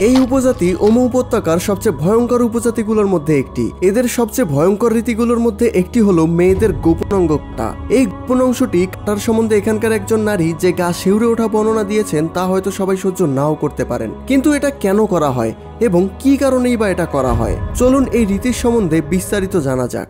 এই উপজাতি ওমো উপত্যকার সবচেয়ে ভয়ঙ্কর উপজাতিগুলোর মধ্যে একটি। এদের সবচেয়ে ভয়ঙ্কর রীতিগুলোর মধ্যে একটি হলো মেয়েদের গোপন অঙ্গ কাটা। এই গোপন অংশটি কাটার সম্বন্ধে এখানকার একজন নারী যে গা শিউরে ওঠা বর্ণনা দিয়েছেন তা হয়তো সবাই সহ্য নাও করতে পারেন, কিন্তু এটা কেন করা হয় এবং কি কারণেই বা এটা করা হয়, চলুন এই রীতির সম্বন্ধে বিস্তারিত জানা যাক।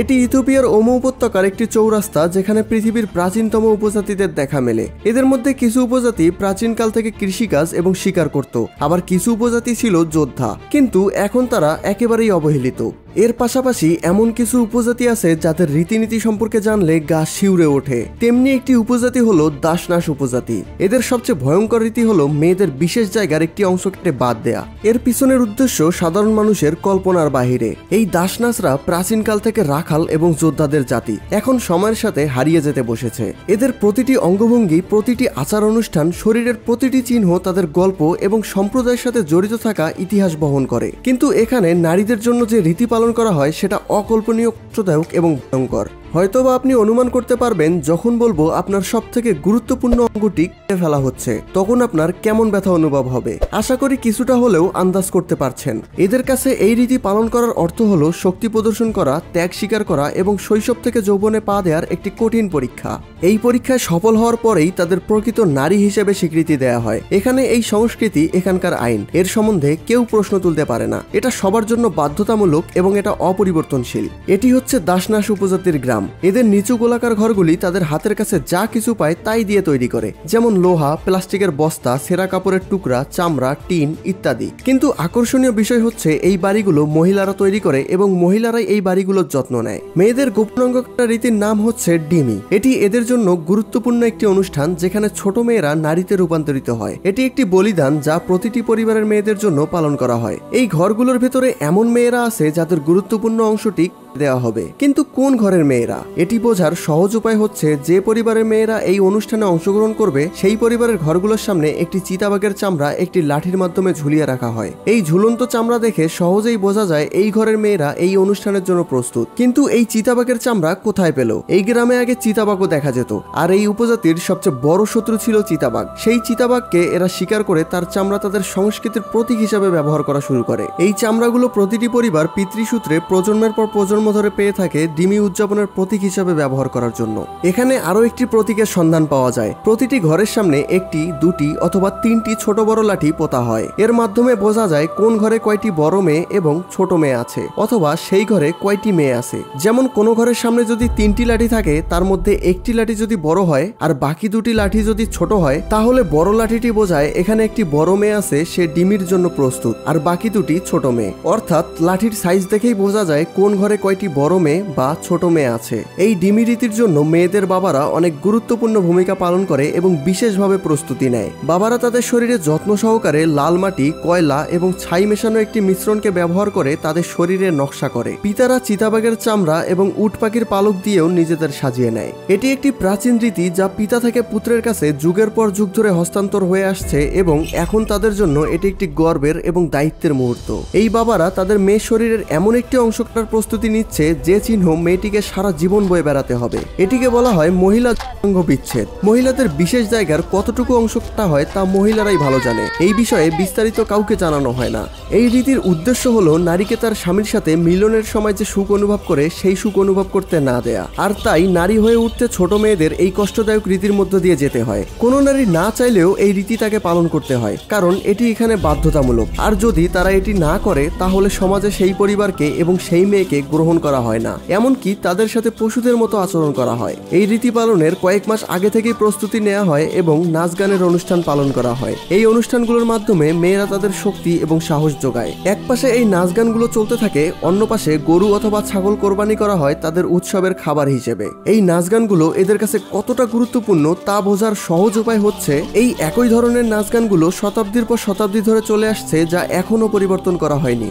এটি ইথিওপিয়ার ওমো উপত্যকার একটি চৌরাস্তা, যেখানে পৃথিবীর প্রাচীনতম উপজাতিদের দেখা মেলে। এদের মধ্যে কিছু উপজাতি প্রাচীনকাল থেকে কৃষিকাজ এবং শিকার করত, আবার কিছু উপজাতি ছিল যোদ্ধা, কিন্তু এখন তারা একেবারেই অবহেলিত। এর পাশাপাশি এমন কিছু উপজাতি আছে যাদের রীতিনীতি সম্পর্কে জানলে গা শিউরে ওঠে। তেমনি একটি উপজাতি হলো দাসনাস উপজাতি। এদের সবচেয়ে ভয়ঙ্কর রীতি হলো মেয়েদের বিশেষ জায়গার একটি অংশ কেটে বাদ দেয়া। এর পিছনের উদ্দেশ্য সাধারণ মানুষের কল্পনার বাহিরে। এই দাসনাসরা প্রাচীনকাল থেকে রাখাল এবং যোদ্ধাদের জাতি, এখন সময়ের সাথে হারিয়ে যেতে বসেছে। এদের প্রতিটি অঙ্গভঙ্গি, প্রতিটি আচার অনুষ্ঠান, শরীরের প্রতিটি চিহ্ন তাদের গল্প এবং সম্প্রদায়ের সাথে জড়িত থাকা ইতিহাস বহন করে। কিন্তু এখানে নারীদের জন্য যে রীতি পালন করা হয় সেটা অকল্পনীয়, কষ্টদায়ক এবং ভয়ঙ্কর। হয়তোবা আপনি অনুমান করতে পারবেন যখন বলবো আপনার সবথেকে গুরুত্বপূর্ণ অঙ্গটি কেটে ফেলা হচ্ছে তখন আপনার কেমন ব্যথা অনুভব হবে। আশা করি কিছুটা হলেও আন্দাজ করতে পারছেন। এদের কাছে এই রীতি পালন করার অর্থ হলো শক্তি প্রদর্শন করা, ত্যাগ স্বীকার করা এবং শৈশব থেকে যৌবনে পা দেওয়ার একটি কঠিন পরীক্ষা। এই পরীক্ষায় সফল হওয়ার পরেই তাদের প্রকৃত নারী হিসেবে স্বীকৃতি দেওয়া হয়। এখানে এই সংস্কৃতি, এখানকার আইন, এর সম্বন্ধে কেউ প্রশ্ন তুলতে পারে না। এটা সবার জন্য বাধ্যতামূলক এবং এটা অপরিবর্তনশীল। এটি হচ্ছে দাসনাস উপজাতির গ্রাম। এদের নিচু গোলাকার ঘরগুলি তাদের হাতের কাছে যা কিছু পায় তাই দিয়ে তৈরি করে, যেমন লোহা, প্লাস্টিকের বস্তা, ছেঁড়া কাপড়ের টুকরা, চামড়া, টিন ইত্যাদি। কিন্তু আকর্ষণীয় বিষয় হচ্ছে এই বাড়িগুলো মহিলারা তৈরি করে এবং মহিলারাই এই বাড়িগুলোর যত্ন নেয়। মেয়েদের গোপন অঙ্গ কাটা রীতির নাম হচ্ছে ডিমি। এটি এদের জন্য গুরুত্বপূর্ণ একটি অনুষ্ঠান যেখানে ছোট মেয়েরা নারীতে রূপান্তরিত হয়। এটি একটি বলিদান যা প্রতিটি পরিবারের মেয়েদের জন্য পালন করা হয়। এই ঘরগুলোর ভেতরে এমন মেয়েরা আছে যাদের গুরুত্বপূর্ণ অংশটি দেওয়া হবে, কিন্তু কোন ঘরের মেয়েরা? এটি বোঝার সহজ উপায় হচ্ছে যে পরিবারের মেয়েরা এই অনুষ্ঠানে অংশগ্রহণ করবে সেই পরিবারের ঘরগুলোর সামনে একটি চিতাবাঘের চামড়া একটি লাঠির মাধ্যমে ঝুলিয়ে রাখা হয়। এই ঝুলন্ত চামড়া দেখে সহজেই বোঝা যায় এই ঘরের মেয়েরা এই অনুষ্ঠানের জন্য প্রস্তুত। কিন্তু এই চিতাবাঘের চামড়া কোথায় পেল? এই গ্রামে আগে চিতাবাঘও দেখা যেত, আর এই উপজাতির সবচেয়ে বড় শত্রু ছিল চিতাবাঘ। সেই চিতাবাঘকে এরা শিকার করে তার চামড়া তাদের সংস্কৃতির প্রতীক হিসাবে ব্যবহার করা শুরু করে। এই চামড়াগুলো প্রতিটি পরিবার পিতৃসূত্রে প্রজন্মের পর প্রজন্ম ধরে পেয়ে থাকে ডিমি উদযাপনের প্রতীক হিসাবে ব্যবহার করার জন্য। এখানে আরো একটি প্রতীকের সন্ধান পাওয়া যায়। প্রতিটি ঘরের সামনে একটি, দুটি অথবা তিনটি ছোট বড় লাঠি পোতা হয়। এর মাধ্যমে বোঝা যায় কোন ঘরে কয়টি বড় মেয়ে এবং ছোট মেয়ে আছে, অথবা সেই ঘরে কয়টি মেয়ে আছে। যেমন কোন ঘরের সামনে যদি তিনটি লাঠি থাকে তার মধ্যে একটি লাঠি যদি বড় হয় আর বাকি দুটি লাঠি যদি ছোট হয়, তাহলে বড় লাঠিটি বোঝায় এখানে একটি বড় মেয়ে আছে, সে ডিমির জন্য প্রস্তুত, আর বাকি দুটি ছোট মেয়ে। অর্থাৎ লাঠির সাইজ দেখেই বোঝা যায় কোন ঘরে কয়টি বড় মেয়ে বা ছোট মেয়ে আছে। এই ডিমি রীতির জন্য মেয়েদের বাবারা অনেক গুরুত্বপূর্ণ ভূমিকা পালন করে এবং বিশেষভাবে প্রস্তুতি নেয়। বাবারা তাদের শরীরে যত্ন সহকারে লাল মাটি, কয়লা এবং ছাই মেশানো একটি মিশ্রণকে ব্যবহার করে তাদের শরীরে নকশা করে। পিতারা চিতাবাঘের চামড়া এবং উট পাখির পালক দিয়েও নিজেদের সাজিয়ে নেয়। এটি একটি প্রাচীন রীতি যা পিতা থেকে পুত্রের কাছে যুগের পর যুগ ধরে হস্তান্তর হয়ে আসছে এবং এখন তাদের জন্য এটি একটি গর্বের এবং দায়িত্বের মুহূর্ত। এই বাবারা তাদের মেয়ের শরীরের এমন একটি অংশ কাটার প্রস্তুতি নিচ্ছে যে চিহ্ন মেয়েটিকে সারা জীবন বয়ে বেড়াতে হবে। এটিকে বলা হয় মহিলা অঙ্গ বিচ্ছেদ। মহিলাদের বিশেষ জায়গার কতটুকু অংশ কাটা হয় তা মহিলারাই ভালো জানে। এই বিষয়ে বিস্তারিত কাউকে জানানো হয় না। এই রীতির উদ্দেশ্য হলো নারীকে তার স্বামীর সাথে মিলনের সময় যে সুখ অনুভব করে সেই সুখ অনুভব করতে না দেয়া। আর তাই নারী হয়ে উঠতে ছোট মেয়েদের এই কষ্টদায়ক রীতির মধ্য দিয়ে যেতে হয়। কোনো নারী না চাইলেও এই রীতি তাকে পালন করতে হয়, কারণ এটি এখানে বাধ্যতামূলক। আর যদি তারা এটি না করে তাহলে সমাজে সেই পরিবারকে এবং সেই মেয়েকে গ্রহণ করা হয় না, এমনকি তাদের সাথে পশুদের মতো আচরণ করা হয়। এই রীতি পালনের কয়েক মাস আগে থেকেই প্রস্তুতি নেওয়া হয় এবং নাচ গানের অনুষ্ঠান পালন করা হয়। এই অনুষ্ঠানগুলোর মাধ্যমে মেয়েরা তাদের শক্তি এবং সাহস যোগায়। এক পাশে এই নাচ গানগুলো চলতে থাকে, অন্য পাশে গরু অথবা ছাগল কোরবানি করা হয় তাদের উৎসবের খাবার হিসেবে। এই নাচ গানগুলো এদের কাছে কতটা গুরুত্বপূর্ণ তা বোঝার সহজ উপায় হচ্ছে এই একই ধরনের নাচ গানগুলো শতাব্দীর পর শতাব্দী ধরে চলে আসছে, যা এখনো পরিবর্তন করা হয়নি।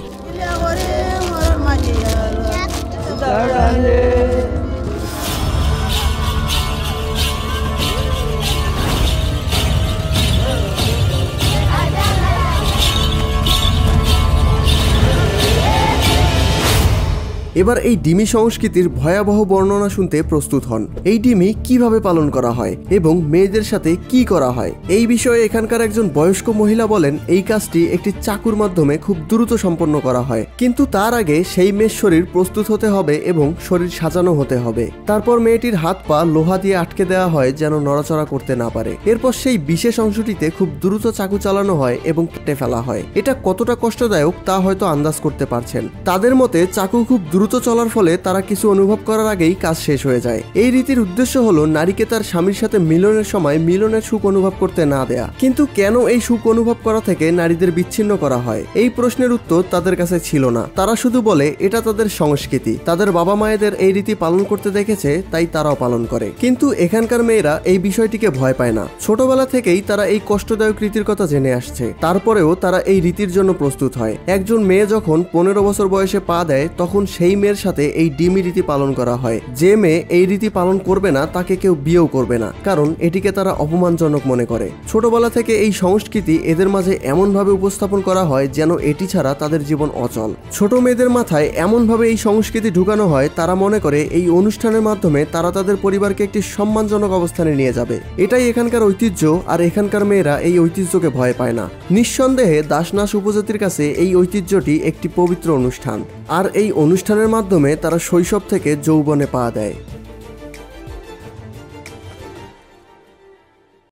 এবার এই ডিমি সংস্কৃতির ভয়াবহ বর্ণনা শুনতে প্রস্তুত হন। এই ডিমি কিভাবে পালন করা হয় এবং মেয়েদের সাথে কি করা হয় এই বিষয়ে এখানকার একজন বয়স্ক মহিলা বলেন, এই কাজটি একটি চাকুর মাধ্যমে খুব দ্রুত সম্পন্ন করা হয়, কিন্তু তার আগে সেই মেয়ের শরীর প্রস্তুত হতে হবে এবং শরীর সাজানো হতে হবে। তারপর মেয়েটির হাত পা লোহা দিয়ে আটকে দেওয়া হয় যেন নড়াচড়া করতে না পারে। এরপর সেই বিশেষ অংশটিতে খুব দ্রুত চাকু চালানো হয় এবং কেটে ফেলা হয়। এটা কতটা কষ্টদায়ক তা হয়তো আন্দাজ করতে পারছেন। তাদের মতে চাকু খুব দ্রুত চলার ফলে তারা কিছু অনুভব করার আগেই কাজ শেষ হয়ে যায়। এই রীতির উদ্দেশ্য হলো নারীকে তার স্বামীর সাথে মিলনের সময় মিলনের সুখ অনুভব করতে না দেয়া। কিন্তু কেন এই সুখ অনুভব করা থেকে নারীদের বিচ্ছিন্ন করা হয় এই প্রশ্নের উত্তর তাদের কাছে ছিল না। তারা শুধু বলে এটা তাদের সংস্কৃতি, তাদের বাবা মায়েদের এই রীতি পালন করতে দেখেছে তাই তারাও পালন করে। কিন্তু এখানকার মেয়েরা এই বিষয়টিকে ভয় পায় না। ছোটবেলা থেকেই তারা এই কষ্টদায়ক রীতির কথা জেনে আসছে, তারপরেও তারা এই রীতির জন্য প্রস্তুত হয়। একজন মেয়ে যখন 15 বছর বয়সে পা দেয় তখন সেই মেয়ের সাথে এই ডিমি রীতি পালন করা হয়। যে মেয়ে এই রীতি পালন করবে না তাকে কেউ বিয়েও করবে না, কারণ এটিকে তারা অপমানজনক মনে করে। ছোটবেলা থেকে এই সংস্কৃতি এদের মাঝে এমনভাবে উপস্থাপন করা হয় যেন এটি ছাড়া তাদের জীবন অচল। ছোট মেয়েদের মাথায় এমনভাবে এই সংস্কৃতি ঢুকানো হয় তারা মনে করে এই অনুষ্ঠানের মাধ্যমে তারা তাদের পরিবারকে একটি সম্মানজনক অবস্থানে নিয়ে যাবে। এটাই এখানকার ঐতিহ্য, আর এখানকার মেয়েরা এই ঐতিহ্যকে ভয় পায় না। নিঃসন্দেহে দাসনাস উপজাতির কাছে এই ঐতিহ্যটি একটি পবিত্র অনুষ্ঠান, আর এই অনুষ্ঠানের মাধ্যমে তারা শৈশব থেকে যৌবনে পা দেয়।